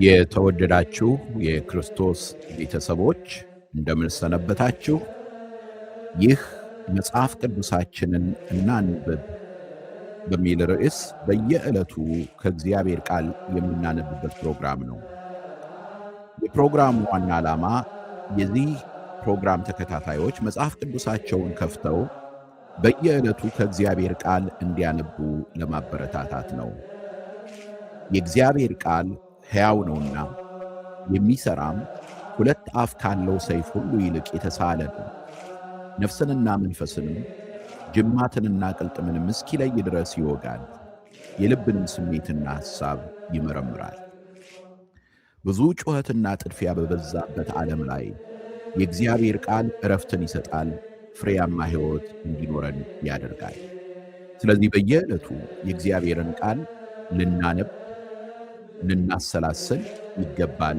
የተወደዳችሁ የክርስቶስ ቤተሰቦች እንደምን ሰነበታችሁ? ይህ መጽሐፍ ቅዱሳችንን እናንብብ በሚል ርዕስ በየዕለቱ ከእግዚአብሔር ቃል የምናነብበት ፕሮግራም ነው። የፕሮግራሙ ዋና ዓላማ የዚህ ፕሮግራም ተከታታዮች መጽሐፍ ቅዱሳቸውን ከፍተው በየዕለቱ ከእግዚአብሔር ቃል እንዲያነቡ ለማበረታታት ነው። የእግዚአብሔር ቃል ሕያው ነውና የሚሠራም ሁለት አፍ ካለው ሰይፍ ሁሉ ይልቅ የተሳለ ነው፣ ነፍስንና መንፈስንም ጅማትንና ቅልጥምንም እስኪለይ ድረስ ይወጋል፣ የልብንም ስሜትና ሐሳብ ይመረምራል። ብዙ ጩኸትና ጥድፊያ በበዛበት ዓለም ላይ የእግዚአብሔር ቃል ዕረፍትን ይሰጣል፣ ፍሬያማ ሕይወት እንዲኖረን ያደርጋል። ስለዚህ በየዕለቱ የእግዚአብሔርን ቃል ልናነብ ልናሰላስል ይገባል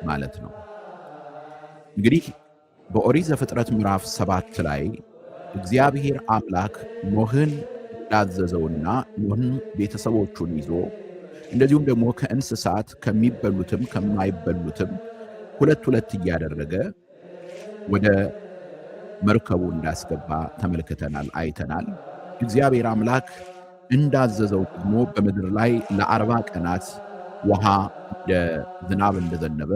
ማለት ነው። እንግዲህ በኦሪት ዘፍጥረት ምዕራፍ 7 ላይ እግዚአብሔር አምላክ ኖህን እንዳዘዘውና ኖህን ቤተሰቦቹን ይዞ እንደዚሁም ደግሞ ከእንስሳት ከሚበሉትም ከማይበሉትም ሁለት እያደረገ ወደ መርከቡ እንዳስገባ ተመልክተናል፣ አይተናል። እግዚአብሔር አምላክ እንዳዘዘው ደግሞ በምድር ላይ ለ40 ቀናት ውሃ እንደ ዝናብ እንደዘነበ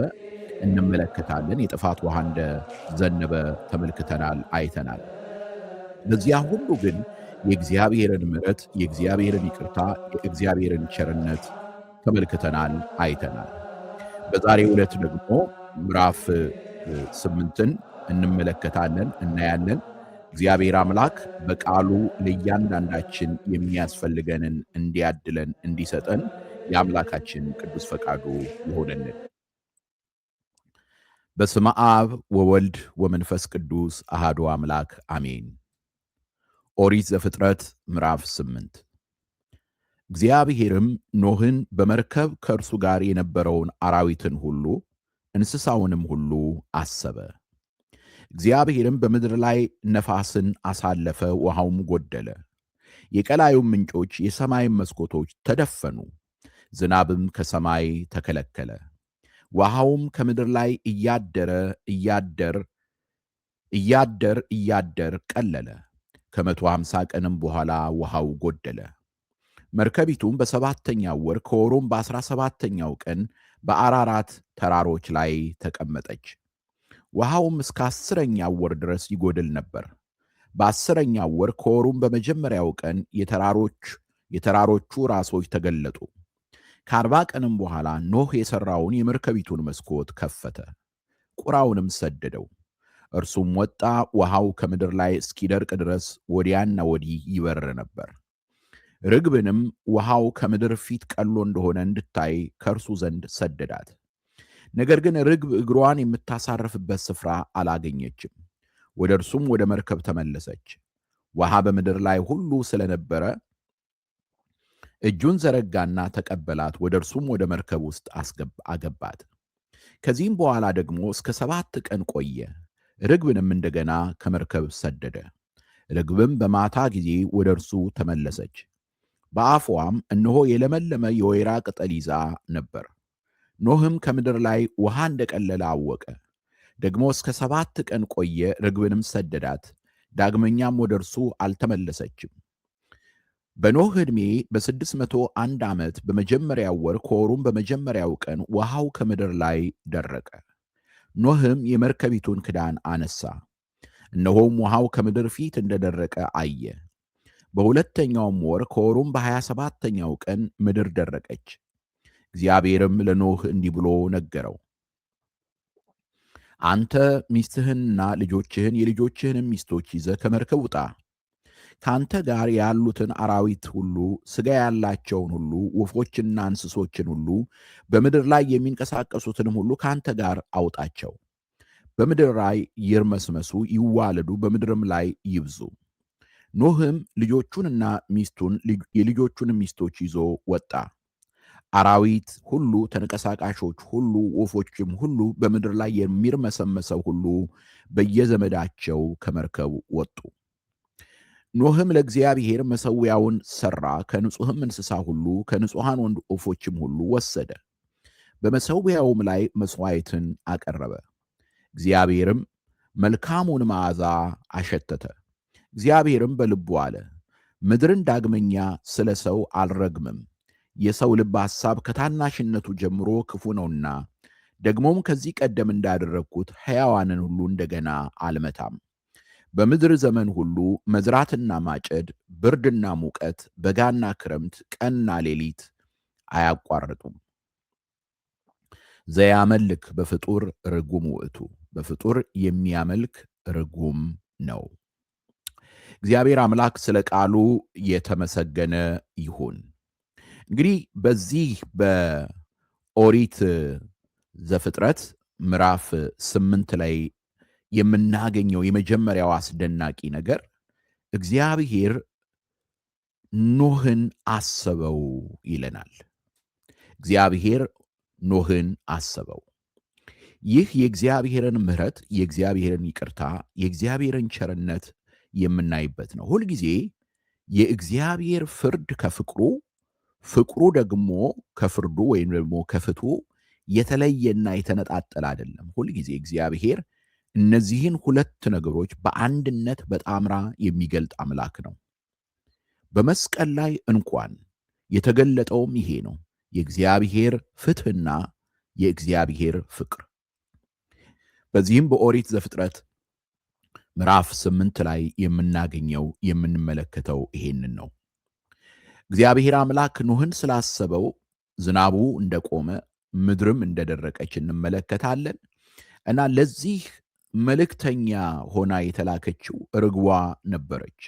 እንመለከታለን። የጥፋት ውሃ እንደዘነበ ተመልክተናል፣ አይተናል። በዚያ ሁሉ ግን የእግዚአብሔርን ምሕረት፣ የእግዚአብሔርን ይቅርታ፣ የእግዚአብሔርን ቸርነት ተመልክተናል፣ አይተናል። በዛሬው ዕለት ደግሞ ምዕራፍ 8ን እንመለከታለን፣ እናያለን። እግዚአብሔር አምላክ በቃሉ ለእያንዳንዳችን የሚያስፈልገንን እንዲያድለን እንዲሰጠን የአምላካችን ቅዱስ ፈቃዱ ይሆንልን። በስመ አብ ወወልድ ወመንፈስ ቅዱስ አሃዱ አምላክ አሜን። ኦሪት ዘፍጥረት ምዕራፍ 8። እግዚአብሔርም ኖህን በመርከብ ከእርሱ ጋር የነበረውን አራዊትን ሁሉ እንስሳውንም ሁሉ አሰበ። እግዚአብሔርም በምድር ላይ ነፋስን አሳለፈ፣ ውሃውም ጎደለ። የቀላዩም ምንጮች የሰማይም መስኮቶች ተደፈኑ፣ ዝናብም ከሰማይ ተከለከለ። ውሃውም ከምድር ላይ እያደር ቀለለ። ከ150 ቀንም በኋላ ውሃው ጎደለ። መርከቢቱም በሰባተኛው ወር ከወሩም በ17ኛው ቀን በአራራት ተራሮች ላይ ተቀመጠች። ውሃውም እስከ 10ኛው ወር ድረስ ይጎድል ነበር። በ10ኛው ወር ከወሩም በመጀመሪያው ቀን የተራሮቹ ራሶች ተገለጡ። ከ40 ቀንም በኋላ ኖህ የሠራውን የመርከቢቱን መስኮት ከፈተ፣ ቁራውንም ሰደደው። እርሱም ወጣ፣ ውሃው ከምድር ላይ እስኪደርቅ ድረስ ወዲያና ወዲህ ይበር ነበር። ርግብንም ውሃው ከምድር ፊት ቀሎ እንደሆነ እንድታይ ከእርሱ ዘንድ ሰደዳት። ነገር ግን ርግብ እግሯን የምታሳርፍበት ስፍራ አላገኘችም። ወደ እርሱም ወደ መርከብ ተመለሰች። ውሃ በምድር ላይ ሁሉ ስለነበረ እጁን ዘረጋና ተቀበላት፣ ወደ እርሱም ወደ መርከብ ውስጥ አገባት። ከዚህም በኋላ ደግሞ እስከ 7 ቀን ቆየ። ርግብንም እንደገና ከመርከብ ሰደደ። ርግብም በማታ ጊዜ ወደ እርሱ ተመለሰች። በአፏም እነሆ የለመለመ የወይራ ቅጠል ይዛ ነበር። ኖህም ከምድር ላይ ውሃ እንደቀለለ አወቀ። ደግሞ እስከ 7 ቀን ቆየ። ርግብንም ሰደዳት፣ ዳግመኛም ወደ እርሱ አልተመለሰችም። በኖህ ዕድሜ በ601 ዓመት በመጀመሪያው ወር ከወሩም በመጀመሪያው ቀን ውሃው ከምድር ላይ ደረቀ። ኖህም የመርከቢቱን ክዳን አነሳ፣ እነሆም ውሃው ከምድር ፊት እንደደረቀ አየ። በሁለተኛውም ወር ከወሩም በ27ኛው ቀን ምድር ደረቀች። እግዚአብሔርም ለኖህ እንዲህ ብሎ ነገረው፣ አንተ ሚስትህንና ልጆችህን የልጆችህንም ሚስቶች ይዘህ ከመርከብ ውጣ። ከአንተ ጋር ያሉትን አራዊት ሁሉ፣ ሥጋ ያላቸውን ሁሉ፣ ወፎችንና እንስሶችን ሁሉ፣ በምድር ላይ የሚንቀሳቀሱትንም ሁሉ ከአንተ ጋር አውጣቸው። በምድር ላይ ይርመስመሱ፣ ይዋለዱ፣ በምድርም ላይ ይብዙ። ኖህም ልጆቹንና ሚስቱን የልጆቹንም ሚስቶች ይዞ ወጣ። አራዊት ሁሉ፣ ተንቀሳቃሾች ሁሉ፣ ወፎችም ሁሉ፣ በምድር ላይ የሚርመሰመሰው ሁሉ በየዘመዳቸው ከመርከብ ወጡ። ኖህም ለእግዚአብሔር መሠዊያውን ሠራ፣ ከንጹሕም እንስሳ ሁሉ ከንጹሐን ወንድ ወፎችም ሁሉ ወሰደ። በመሠዊያውም ላይ መሥዋዕትን አቀረበ። እግዚአብሔርም መልካሙን መዓዛ አሸተተ። እግዚአብሔርም በልቡ አለ፣ ምድርን ዳግመኛ ስለ ሰው አልረግምም፣ የሰው ልብ ሐሳብ ከታናሽነቱ ጀምሮ ክፉ ነውና፣ ደግሞም ከዚህ ቀደም እንዳደረግሁት ሕያዋንን ሁሉ እንደገና አልመታም። በምድር ዘመን ሁሉ መዝራትና ማጨድ፣ ብርድና ሙቀት፣ በጋና ክረምት፣ ቀንና ሌሊት አያቋርጡም። ዘያመልክ በፍጡር ርጉም ውእቱ፣ በፍጡር የሚያመልክ ርጉም ነው። እግዚአብሔር አምላክ ስለ ቃሉ የተመሰገነ ይሁን። እንግዲህ በዚህ በኦሪት ዘፍጥረት ምዕራፍ 8 ላይ የምናገኘው የመጀመሪያው አስደናቂ ነገር እግዚአብሔር ኖህን አሰበው ይለናል። እግዚአብሔር ኖህን አሰበው። ይህ የእግዚአብሔርን ምሕረት፣ የእግዚአብሔርን ይቅርታ፣ የእግዚአብሔርን ቸርነት የምናይበት ነው። ሁልጊዜ የእግዚአብሔር ፍርድ ከፍቅሩ፣ ፍቅሩ ደግሞ ከፍርዱ ወይም ደግሞ ከፍትሑ የተለየና የተነጣጠለ አይደለም። ሁልጊዜ እግዚአብሔር እነዚህን ሁለት ነገሮች በአንድነት በጣምራ የሚገልጥ አምላክ ነው። በመስቀል ላይ እንኳን የተገለጠውም ይሄ ነው፣ የእግዚአብሔር ፍትሕና የእግዚአብሔር ፍቅር። በዚህም በኦሪት ዘፍጥረት ምዕራፍ 8 ላይ የምናገኘው የምንመለከተው ይሄንን ነው። እግዚአብሔር አምላክ ኖህን ስላሰበው ዝናቡ እንደቆመ ምድርም እንደደረቀች እንመለከታለን። እና ለዚህ መልእክተኛ ሆና የተላከችው ርግቧ ነበረች።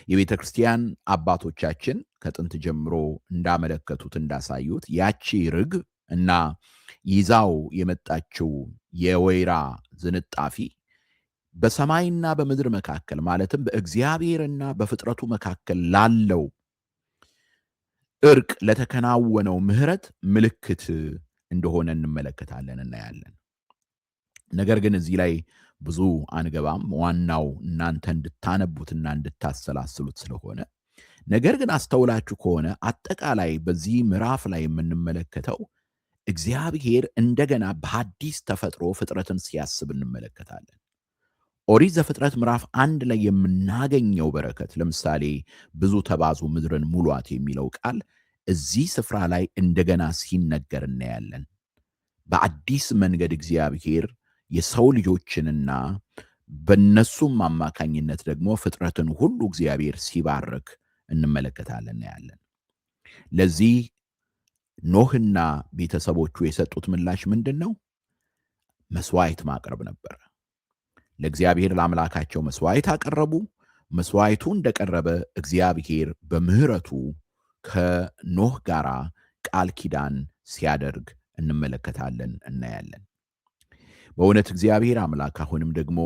የቤተ ክርስቲያን አባቶቻችን ከጥንት ጀምሮ እንዳመለከቱት እንዳሳዩት ያቺ ርግብ እና ይዛው የመጣችው የወይራ ዝንጣፊ በሰማይና በምድር መካከል ማለትም በእግዚአብሔርና በፍጥረቱ መካከል ላለው እርቅ ለተከናወነው ምሕረት ምልክት እንደሆነ እንመለከታለን፣ እናያለን። ነገር ግን እዚህ ላይ ብዙ አንገባም። ዋናው እናንተ እንድታነቡትና እንድታሰላስሉት ስለሆነ፣ ነገር ግን አስተውላችሁ ከሆነ አጠቃላይ በዚህ ምዕራፍ ላይ የምንመለከተው እግዚአብሔር እንደገና በሐዲስ ተፈጥሮ ፍጥረትን ሲያስብ እንመለከታለን። ኦሪት ዘፍጥረት ምዕራፍ 1 ላይ የምናገኘው በረከት፣ ለምሳሌ ብዙ ተባዙ ምድርን ሙሏት የሚለው ቃል እዚህ ስፍራ ላይ እንደገና ሲነገር እናያለን። በአዲስ መንገድ እግዚአብሔር የሰው ልጆችንና በነሱም አማካኝነት ደግሞ ፍጥረትን ሁሉ እግዚአብሔር ሲባርክ እንመለከታለን፣ እናያለን። ለዚህ ኖህና ቤተሰቦቹ የሰጡት ምላሽ ምንድን ነው? መስዋዕት ማቅረብ ነበር። ለእግዚአብሔር ለአምላካቸው መስዋዕት አቀረቡ። መስዋዕቱ እንደቀረበ እግዚአብሔር በምሕረቱ ከኖህ ጋር ቃል ኪዳን ሲያደርግ እንመለከታለን፣ እናያለን። በእውነት እግዚአብሔር አምላክ አሁንም ደግሞ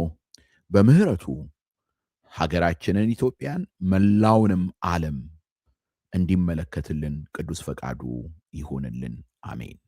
በምሕረቱ ሀገራችንን ኢትዮጵያን፣ መላውንም ዓለም እንዲመለከትልን ቅዱስ ፈቃዱ ይሁንልን። አሜን።